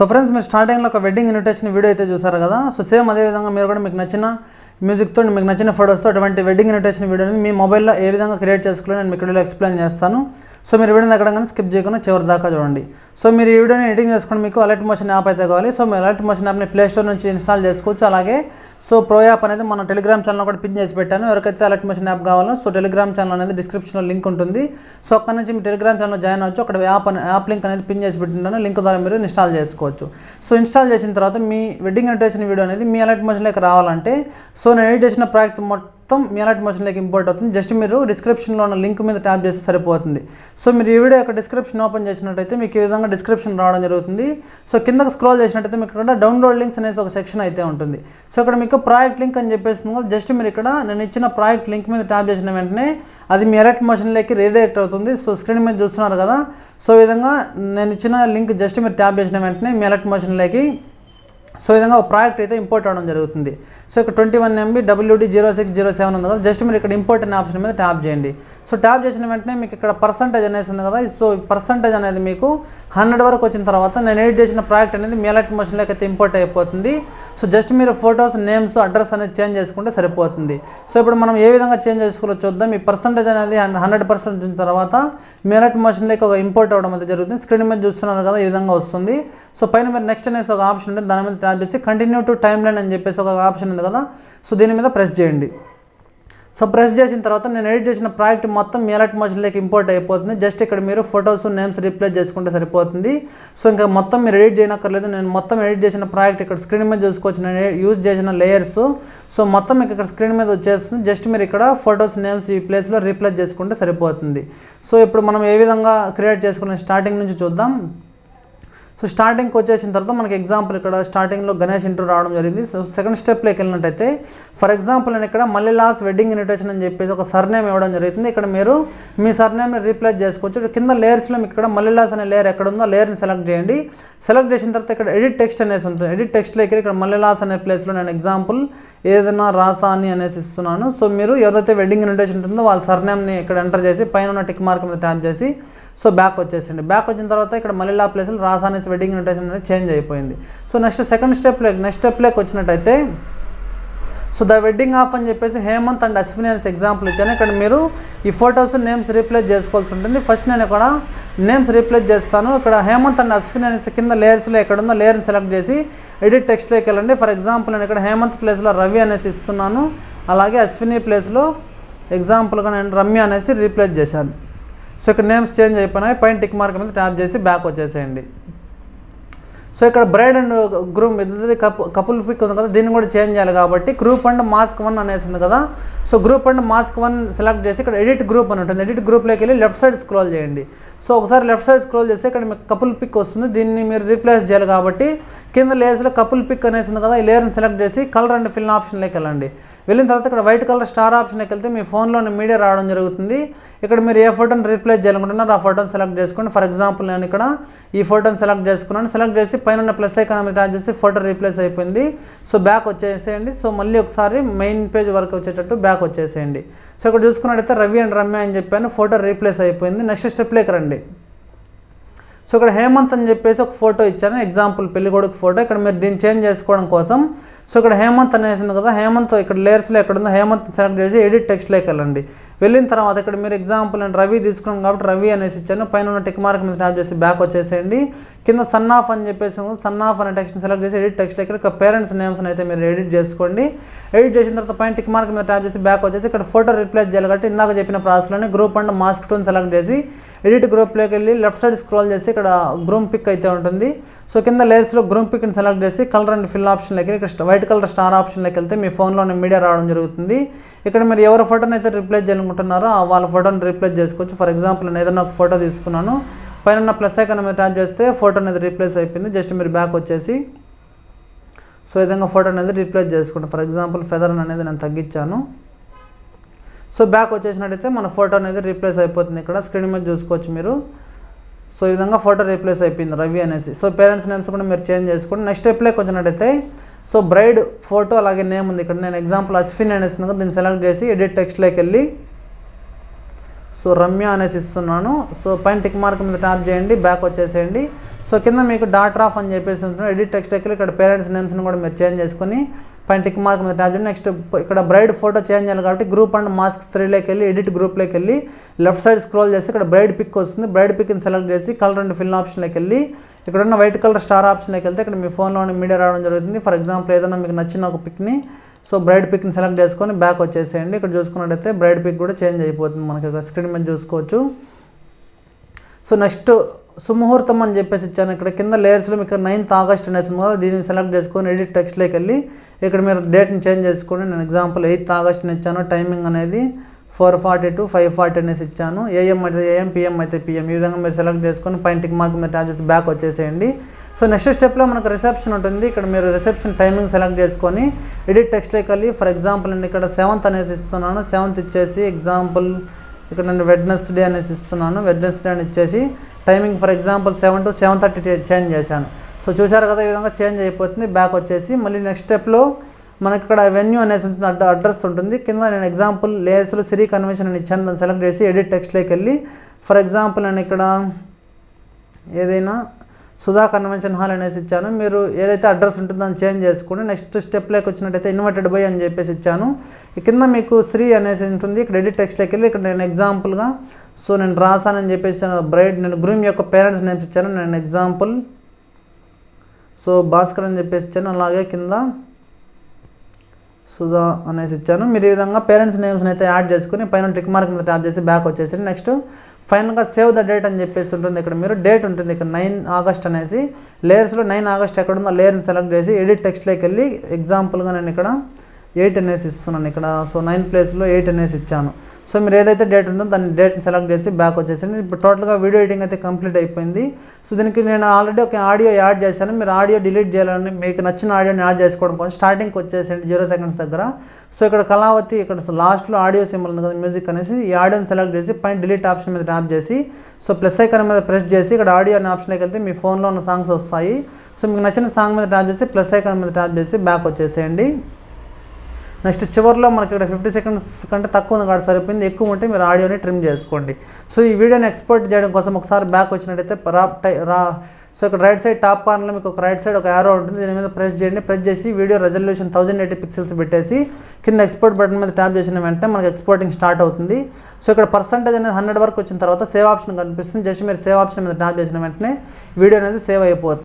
So friends, మీరు స్టార్టింగ్లో ఒక వెడ్డింగ్ ఇన్విటేషన్ వీడియో అయితే చూసారు కదా. సో సేమ్ అదే విధంగా మీరు కూడా మీకు నచ్చిన మ్యూజిక్తో, మీకు నచ్చిన ఫోటోస్తో అటువంటి వెడ్డింగ్ ఇన్విటేషన్ వీడియోని మీ మొబైల్లో ఏ విధంగా క్రియేట్ చేసుకోవాలో నేను మీకు వీడియోలో ఎక్స్ప్లెయిన్ చేస్తాను. సో మీరు వీడియోని ఎక్కడ కానీ స్కిప్ చేయకుండా చివరి దాకా చూడండి. సో మీరు ఈ వీడియోని ఎడిటింగ్ చేసుకుని మీకు అలర్ట్ మోషన్ యాప్ అయితే కావాలి. సో మీరు అలర్ట్ మోషన్ యాప్ని ప్లే స్టోర్ నుంచి ఇన్స్టాల్ చేసుకోవచ్చు. అలాగే సో ప్రో యాప్ అనేది మన టెలిగ్రామ్ ఛానల్ కూడా పిన్ చేసి పెట్టాను. ఎవరికైతే అలర్ట్ మోషన్ యాప్ కావాలో సో టెలిగ్రామ్ ఛానల్ అనేది డిస్క్రిప్షన్లో లింక్ ఉంటుంది. సో అక్కడ నుంచి మీ టెలిగ్రామ్ ఛానల్ జాయిన్ అవ్వచ్చు. అక్కడ యాప్ లింక్ అనేది పిన్ చేసి పెట్టింటాను. లింక్ ద్వారా మీరు ఇన్స్టాల్ చేసుకోవచ్చు. సో ఇన్స్టాల్ చేసిన తర్వాత మీ వెడ్డింగ్ ఇన్విటేషన్ వీడియో అనేది మీ అలర్ట్ మోషన్లోకి రావాలంటే సో నేను ఎడిట్ చేసిన ప్రాజెక్ట్ మొత్తం మీ అలర్ట్ మోషన్లోకి ఇంపోర్ట్ అవుతుంది. జస్ట్ మీరు డిస్క్రిప్షన్లో ఉన్న లింక్ మీద ట్యాప్ చేస్తే సరిపోతుంది. సో మీరు ఈ వీడియో యొక్క డిస్క్రిప్షన్ ఓపెన్ చేసినట్టయితే మీకు ఈ విధంగా డిస్క్రిప్షన్ రావడం జరుగుతుంది. సో కిందకు స్క్రోల్ చేసినట్టయితే మీకు ఇక్కడ డౌన్లోడ్ లింక్స్ అనేసి ఒక సెక్షన్ అయితే ఉంటుంది. సో ఇక్కడ మీకు ప్రాజెక్ట్ లింక్ అని చెప్పేస్తుంది కదా, జస్ట్ మీరు ఇక్కడ నేను ఇచ్చిన ప్రాజెక్ట్ లింక్ మీద ట్యాప్ చేసిన వెంటనే అది మీ అలర్ట్ మోషన్లోకి రీడైరెక్ట్ అవుతుంది. సో స్క్రీన్ మీద చూస్తున్నారు కదా. సో ఈ విధంగా నేను ఇచ్చిన లింక్ జస్ట్ మీరు ట్యాప్ చేసిన వెంటనే మీ అలర్ట్ మోషన్లోకి సో ఈ విధంగా ఒక ప్రాజెక్ట్ అయితే ఇంపోర్ట్ అవ్వడం జరుగుతుంది. సో ఇక్కడ 21 MB WD0607 ఉంది కదా, జస్ట్ మీరు ఇక్కడ ఇంపోర్ట్ అనే ఆప్షన్ మీద ట్యాప్ చేయండి. సో ట్యాప్ చేసిన వెంటనే మీకు ఇక్కడ పర్సంటేజ్ అనేసి ఉంది కదా. సో పర్సంటేజ్ అనేది మీకు 100 వరకు వచ్చిన తర్వాత నేను ఎడిట్ చేసిన ప్రాజెక్ట్ అనేది మీ అలర్ట్ మోషన్లోకి అయితే ఇంపోర్ట్ అయిపోతుంది. సో జస్ట్ మీరు ఫొటోస్, నేమ్స్, అడ్రస్ అనేది చేంజ్ చేసుకుంటే సరిపోతుంది. సో ఇప్పుడు మనం ఏ విధంగా చేంజ్ చేసుకోవాలో చూద్దాం. ఈ పర్సంటేజ్ అనేది 100% వచ్చిన తర్వాత మీ అలర్ట్ మోషన్లోకి ఒక ఇంపోర్ట్ అవ్వడం అయితే జరుగుతుంది. స్క్రీన్ మీద చూస్తున్నారు కదా, ఈ విధంగా వస్తుంది. సో పైన మీరు నెక్స్ట్ అనేసి ఒక ఆప్షన్ ఉంటుంది, దాని మీద ట్యాప్ చేసి కంటిన్యూ టు టైమ్ లైన్ అని చెప్పేసి ఒక ఆప్షన్ ఉంది కదా. సో దీని మీద ప్రెస్ చేయండి. సో ప్రెస్ చేసిన తర్వాత నేను ఎడిట్ చేసిన ప్రాజెక్ట్ మొత్తం మీ అలర్ట్ మోషన్లోకి ఇంపోర్ట్ అయిపోతుంది. జస్ట్ ఇక్కడ మీరు ఫొటోస్, నేమ్స్ రీప్లేస్ చేసుకుంటే సరిపోతుంది. సో ఇంకా మొత్తం మీరు ఎడిట్ చేయనక్కర్లేదు. నేను మొత్తం ఎడిట్ చేసిన ప్రాజెక్ట్ ఇక్కడ స్క్రీన్ మీద చూసుకోవచ్చు. నేను యూజ్ చేసిన లేయర్స్ సో మొత్తం మీకు ఇక్కడ స్క్రీన్ మీద వచ్చేస్తుంది. జస్ట్ మీరు ఇక్కడ ఫొటోస్, నేమ్స్ ఈ ప్లేస్లో రీప్లేస్ చేసుకుంటే సరిపోతుంది. సో ఇప్పుడు మనం ఏ విధంగా క్రియేట్ చేసుకునే స్టార్టింగ్ నుంచి చూద్దాం. సో స్టార్టింగ్కి వచ్చేసిన తర్వాత మనకి ఎగ్జాంపుల్ ఇక్కడ స్టార్టింగ్లో గణేష్ ఇంటూ రావడం జరిగింది. సో సెకండ్ స్టెప్లోకి వెళ్ళినట్టయితే ఫర్ ఎగ్జాంపుల్ నేను ఇక్కడ మల్లెలాస్ వెడ్డింగ్ ఇన్విటేషన్ అని చెప్పేసి ఒక సర్నేమ్ ఇవ్వడం జరుగుతుంది. ఇక్కడ మీరు మీ సర్నేమ్ని రీప్లేస్ చేసుకోవచ్చు. కింద లేయర్స్లో మీకు ఇక్కడ మల్లెలాస్ అనే లేయర్ ఎక్కడ ఉందో లేయర్ని సెలెక్ట్ చేయండి. సెలెక్ట్ చేసిన తర్వాత ఇక్కడ ఎడిట్ టెక్స్ట్ అనేసి ఉంటుంది. ఎడిట్ టెక్స్ట్లోకి ఇక్కడ మల్లెలాస్ అనే ప్లేస్లో నేను ఎగ్జాంపుల్ ఏదైనా రాసా అని అనేసి ఇస్తున్నాను. సో మీరు ఎవరైతే వెడ్డింగ్ ఇన్విటేషన్ ఉంటుందో వాళ్ళ సర్నేమ్ని ఇక్కడ ఎంటర్ చేసి పైన ఉన్న టిక్ మార్క్ మీద ట్యాప్ చేసి సో బ్యాక్ వచ్చేసింది. బ్యాక్ వచ్చిన తర్వాత ఇక్కడ మళ్ళీ ఆ ప్లేస్లో రాసానేసి వెడ్డింగ్ ఇన్విటేషన్ అనేది చేంజ్ అయిపోయింది. సో నెక్స్ట్ స్టెప్లోకి వచ్చినట్టయితే సో ద వెడ్డింగ్ ఆఫ్ అని చెప్పేసి హేమంత్ అండ్ అశ్విని అనేసి ఎగ్జాంపుల్ ఇచ్చాను. ఇక్కడ మీరు ఈ ఫొటోస్, నేమ్స్ రీప్లేస్ చేసుకోవాల్సి ఉంటుంది. ఫస్ట్ నేను ఇక్కడ నేమ్స్ రీప్లేస్ చేస్తాను. ఇక్కడ హేమంత్ అండ్ అశ్విని అనేసి కింద లేయర్స్లో ఎక్కడ ఉందో లేయర్ని సెలెక్ట్ చేసి ఎడిట్ టెక్స్ట్లోకి వెళ్ళండి. ఫర్ ఎగ్జాంపుల్ నేను ఇక్కడ హేమంత్ ప్లేస్లో రవి అనేసి ఇస్తున్నాను. అలాగే అశ్విని ప్లేస్లో ఎగ్జాంపుల్గా నేను రమ్య అనేసి రీప్లేస్ చేశాను. సో ఇక్కడ నేమ్స్ చేంజ్ అయిపోయినాయి. పైన టిక్ మార్క్ మీద ట్యాప్ చేసి బ్యాక్ వచ్చేసేయండి. సో ఇక్కడ బ్రైడ్ అండ్ గ్రూమ్ ఇద్దరి కపుల్ పిక్ ఉంది కదా, దీన్ని కూడా చేంజ్ చేయాలి కాబట్టి గ్రూప్ అండ్ మాస్క్ 1 అనేసి ఉంది కదా. So group and mask 1 select చేసి ఇక్కడ ఎడిట్ గ్రూప్ అని ఉంటుంది. ఎడిట్ గ్రూప్లోకి వెళ్ళి లెఫ్ట్ సైడ్ స్క్రోల్ చేయండి. సో ఒకసారి లెఫ్ట్ సైడ్ స్క్రోల్ చేస్తే ఇక్కడ మీకు కపుల్ పిక్ వస్తుంది. దీన్ని మీరు రీప్లేస్ చేయాలి కాబట్టి కింద లేయర్స్లో కపుల్ పిక్ అనేసి ఉంది కదా, ఈ లేయర్ని సెలెక్ట్ చేసి కలర్ అండ్ ఫిల్ ఆప్షన్లోకి వెళ్ళండి. వెళ్ళిన తర్వాత ఇక్కడ వైట్ కలర్ స్టార్ ఆప్షన్కి వెళ్తే మీ ఫోన్లోని మీడియా రావడం జరుగుతుంది. ఇక్కడ మీరు ఏ ఫోటోని రీప్లేస్ చేయాలనుకుంటున్నారో ఆ ఫోటోని సెలెక్ట్ చేసుకోండి. ఫర్ ఎగ్జాంపుల్ నేను ఇక్కడ ఈ ఫోటోని సెలెక్ట్ చేసుకున్నాను. సెలెక్ట్ చేసి పైన ప్లస్ ఐకాన్ మీద ట్యాప్ చేసి ఫోటో రీప్లేస్ అయిపోయింది. సో బ్యాక్ వచ్చేసేయండి. సో మళ్ళీ ఒకసారి మెయిన్ పేజ్ వరకు వచ్చేటట్టు బ్యాక్ వచ్చేసేయండి. సో ఇక్కడ చూసుకున్నట్టయితే రవి అండ్ రమ్య అని చెప్పాను, ఫోటో రీప్లేస్ అయిపోయింది. నెక్స్ట్ స్టెప్లోకి రండి. సో ఇక్కడ హేమంత్ అని చెప్పేసి ఒక ఫోటో ఇచ్చాను, ఎగ్జాంపుల్ పెళ్ళికొడుకు ఫోటో. ఇక్కడ మీరు దీన్ని చేంజ్ చేసుకోవడం కోసం సో ఇక్కడ హేమంత్ అనేసి ఉంది కదా, హేమంత్ ఇక్కడ లేయర్స్లో ఎక్కడ ఉందో హేమంత్ సెలెక్ట్ చేసి ఎడిట్ టెక్స్ట్లోకి వెళ్ళండి. వెళ్ళిన తర్వాత ఇక్కడ మీరు ఎగ్జాంపుల్ నేను రవి తీసుకున్నాను కాబట్టి రవి అనేసి ఇచ్చాను. పైన ఉన్న టిక్ మార్క్ మీద ట్యాప్ చేసి బ్యాక్ వచ్చేసేయండి. కింద సన్ ఆఫ్ అని చెప్పేసి సన్ ఆఫ్ అనే టెక్స్ట్ని సెలెక్ట్ చేసి ఎడిట్ టెక్స్ట్లోకి ఇక్కడ పేరెంట్స్ నేమ్స్ని అయితే మీరు ఎడిట్ చేసుకోండి. ఎడిట్ చేసిన తర్వాత పైన టిక్ మార్క్ మీద ట్యాప్ చేసి బ్యాక్ వచ్చేసి ఇక్కడ ఫోటో రీప్లేస్ చేయాలి కాబట్టి ఇందాక చెప్పిన ప్రాసెస్లోనే గ్రూప్ అండ్ మాస్క్ 2 సెలెక్ట్ చేసి ఎడిట్ గ్రూప్లోకి వెళ్ళి లెఫ్ట్ సైడ్ స్క్రోల్ చేసి ఇక్కడ గ్రూమ్ పిక్ అయితే ఉంటుంది. సో కింద లేయర్స్లో గ్రూమ్ పిక్ని సెలెక్ట్ చేసి కలర్ అండ్ ఫిల్ ఆప్షన్లోకి ఇక్కడ వైట్ కలర్ స్టార్ ఆప్షన్లోకి వెళ్తే మీ ఫోన్లోనే మీడియా రావడం జరుగుతుంది. ఇక్కడ మీరు ఎవరి ఫోటోని అయితే రీప్లేస్ చేయాలనుకుంటున్నారో వాళ్ళ ఫోటోని రీప్లేస్ చేసుకోవచ్చు. ఫర్ ఎగ్జాంపుల్ నేను ఏదైనా ఒక ఫోటో తీసుకున్నాను, పైన ప్లస్ ఐకాన్ మీద ట్యాప్ చేస్తే ఫోటో అనేది రీప్లేస్ అయిపోయింది. జస్ట్ మీరు బ్యాక్ వచ్చేసి సో ఈ విధంగా ఫోటో అనేది రీప్లేస్ చేసుకుంటాను. ఫర్ ఎగ్జాంపుల్ ఫెదర్ అనేది నేను తగ్గించాను. సో బ్యాక్ వచ్చేసినట్టయితే మన ఫోటో అనేది రీప్లేస్ అయిపోతుంది. ఇక్కడ స్క్రీన్ మీద చూసుకోవచ్చు మీరు. సో ఈ విధంగా ఫోటో రీప్లేస్ అయిపోయింది రవి అనేసి. సో పేరెంట్స్ నేమ్స్ కూడా మీరు చేంజ్ చేసుకోండి. నెక్స్ట్ స్టెప్లోకి వచ్చినట్టయితే సో బ్రైడ్ ఫోటో అలాగే నేమ్ ఉంది. ఇక్కడ నేను ఎగ్జాంపుల్ అశ్విన్ అనేసి దీన్ని సెలెక్ట్ చేసి ఎడిట్ టెక్స్ట్లోకి వెళ్ళి సో రమ్య అనేసి ఇస్తున్నాను. సో పైన టిక్ మార్క్ మీద ట్యాప్ చేయండి, బ్యాక్ వచ్చేసేయండి. సో కింద మీకు డాటర్ ఆఫ్ అని చెప్పేసి ఉంటుంది. ఎడిట్ టెక్స్ట్ వెళ్ళి ఇక్కడ పేరెంట్స్ నేమ్స్ని కూడా మీరు చేంజ్ చేసుకొని పైన టిక్ మార్క్ మీద ట్యాప్ చేయండి. నెక్స్ట్ ఇక్కడ బ్రైడ్ ఫోటో చేంజ్ చేయాలి కాబట్టి గ్రూప్ అండ్ మాస్క్ 3లోకి వెళ్ళి ఎడిట్ గ్రూప్లోకి వెళ్ళి లెఫ్ట్ సైడ్ స్క్రోల్ చేసి ఇక్కడ బ్రైడ్ పిక్ వస్తుంది. బ్రైడ్ పిక్ని సెలెక్ట్ చేసి కలర్ అండ్ ఫిల్ ఆప్షన్లోకి వెళ్ళి ఇక్కడ ఉన్న వైట్ కలర్ స్టార్ ఆప్షన్లోకి వెళ్తే ఇక్కడ మీ ఫోన్లోని మీడియా రావడం జరుగుతుంది. ఫర్ ఎగ్జాంపుల్ ఏదైనా మీకు నచ్చిన ఒక పిక్ని సో బ్రైడ్ పిక్ని సెలెక్ట్ చేసుకొని బ్యాక్ వచ్చేసేయండి. ఇక్కడ చూసుకున్నట్టయితే బ్రైడ్ పిక్ కూడా చేంజ్ అయిపోతుంది, మనకి స్క్రీన్ మీద చూసుకోవచ్చు. సో నెక్స్ట్ సుముహూర్తం అని చెప్పేసి ఇచ్చాను. ఇక్కడ కింద లేయర్స్లో మీకు 9th August అనేసి ఉంది కదా, దీన్ని సెలెక్ట్ చేసుకొని ఎడిట్ టెక్స్ట్లోకి వెళ్ళి ఇక్కడ మీరు డేట్ని చేంజ్ చేసుకోండి. నేను ఎగ్జాంపుల్ 8th August ఇచ్చాను. టైమింగ్ అనేది 4:40 to 5:40 అనేసి ఇచ్చాను. AM అయితే AM, PM అయితే PM. ఈ విధంగా మీరు సెలెక్ట్ చేసుకొని పైన టిక్ మార్క్ మీద ట్యాప్ చేసి బ్యాక్ వచ్చేసేయండి. సో నెక్స్ట్ స్టెప్లో మనకు రిసెప్షన్ ఉంటుంది. ఇక్కడ మీరు రిసెప్షన్ టైమింగ్ సెలెక్ట్ చేసుకొని ఎడిట్ టెక్స్ట్లోకి వెళ్ళి ఫర్ ఎగ్జాంపుల్ నేను ఇక్కడ 7th అనేసి ఇస్తున్నాను. 7th ఇచ్చేసి ఎగ్జాంపుల్ ఇక్కడ నేను వెడ్నెస్డే అనేసి ఇస్తున్నాను. వెడ్నెస్డే అని ఇచ్చేసి timing for example 7 to 7:30 change చేశాను. సో చూసారు కదా, ఈ విధంగా చేంజ్ అయిపోతుంది. బ్యాక్ వచ్చేసి మళ్ళీ నెక్స్ట్ స్టెప్లో మనకి ఇక్కడ వెన్యూ అనేసి అడ్రస్ ఉంటుంది. కింద నేను ఎగ్జాంపుల్ లేయర్స్లో సిరీ కన్వెన్షన్ అని ఇచ్చాను. దాన్ని సెలెక్ట్ చేసి ఎడిట్ టెక్స్ట్లోకి వెళ్ళి ఫర్ ఎగ్జాంపుల్ నేను ఇక్కడ ఏదైనా సుధా కన్వెన్షన్ హాల్ అనేసి ఇచ్చాను. మీరు ఏదైతే అడ్రస్ ఉంటుందో దాన్ని చేంజ్ చేసుకోండి. నెక్స్ట్ స్టెప్లోకి వచ్చినట్టయితే ఇన్వర్టెడ్ బై అని చెప్పేసి ఇచ్చాను. కింద మీకు శ్రీ అనేసి ఉంటుంది. ఇక్కడ ఎడిట్ టెక్స్ట్లోకి వెళ్ళి ఇక్కడ నేను ఎగ్జాంపుల్గా సో నేను రాసానని చెప్పేసి బ్రైడ్ నేను గ్రూమ్ యొక్క పేరెంట్స్ నేమ్స్ ఇచ్చాను. నేను ఎగ్జాంపుల్ సో భాస్కర్ అని చెప్పేసి ఇచ్చాను. అలాగే కింద సుధా అనేసి ఇచ్చాను. మీరు ఈ విధంగా పేరెంట్స్ నేమ్స్ని అయితే యాడ్ చేసుకుని పైన టిక్ మార్క్ మీద ట్యాప్ చేసి బ్యాక్ వచ్చేసి నెక్స్ట్ ఫైనల్గా సేవ్ ద డేట్ అని చెప్పేసి ఉంటుంది. ఇక్కడ మీరు డేట్ ఉంటుంది. ఇక్కడ 9 August అనేసి లేయర్స్లో 9 August ఎక్కడ ఉందో లేయర్ని సెలెక్ట్ చేసి ఎడిట్ టెక్స్ట్లోకి వెళ్ళి ఎగ్జాంపుల్గా నేను ఇక్కడ 8 అనేసి ఇస్తున్నాను. ఇక్కడ సో 9 ప్లేస్లో 8 అనేసి ఇచ్చాను. సో మీరు ఏదైతే డేట్ ఉందో దాన్ని డేట్ని సెలెక్ట్ చేసి బ్యాక్ వచ్చేసింది. ఇప్పుడు టోటల్గా వీడియో ఎడిటింగ్ అయితే కంప్లీట్ అయిపోయింది. సో దీనికి నేను ఆల్రెడీ ఒక ఆడియో యాడ్ చేశాను. మీరు ఆడియో డిలీట్ చేయాలని మీకు నచ్చిన ఆడియోని యాడ్ చేసుకోవడం కోసం స్టార్టింగ్కి వచ్చేసండి 0 seconds దగ్గర. సో ఇక్కడ కళావతి ఇక్కడ లాస్ట్లో ఆడియో సింబల్ ఉంది కదా మ్యూజిక్ అనేసి ఈ ఆడియోని సెలెక్ట్ చేసి పైన డిలీట్ ఆప్షన్ మీద ట్యాప్ చేసి సో ప్లస్ ఐకాన్ మీద ప్రెస్ చేసి ఇక్కడ ఆడియో అనే ఆప్షన్కి వెళ్తే మీ ఫోన్లో ఉన్న సాంగ్స్ వస్తాయి. సో మీకు నచ్చిన సాంగ్ మీద ట్యాప్ చేసి ప్లస్ ఐకాన్ మీద ట్యాప్ చేసి బ్యాక్ వచ్చేసేయండి. నెక్స్ట్ చివరిలో మనకి ఇక్కడ 50 seconds కంటే తక్కువ ఉంది కాబట్టి సరిపోయింది. ఎక్కువ ఉంటే మీరు ఆడియోని ట్రిమ్ చేసుకోండి. సో ఈ వీడియోని ఎక్స్పోర్ట్ చేయడం కోసం ఒకసారి బ్యాక్ వచ్చినట్టయితే సో ఇక్కడ రైట్ సైడ్ టాప్ కార్నర్లో మీకు ఒక రైట్ సైడ్ ఒక యారో ఉంటుంది. దీని మీద ప్రెస్ చేయండి. ప్రెస్ చేసి వీడియో రెజల్యూషన్ 1080 pixels పెట్టేసి కింద ఎక్స్పోర్ట్ బటన్ మీద ట్యాప్ చేసిన వెంటనే మనకి ఎక్స్పోర్టింగ్ స్టార్ట్ అవుతుంది. సో ఇక్కడ పర్సెంటేజ్ అనేది 100 వరకు వచ్చిన తర్వాత సేవ్ ఆప్షన్ కనిపిస్తుంది. జస్ట్ మీరు సేవ్ ఆప్షన్ మీద ట్యాప్ చేసిన వెంటనే వీడియో అనేది సేవ్ అయిపోతుంది.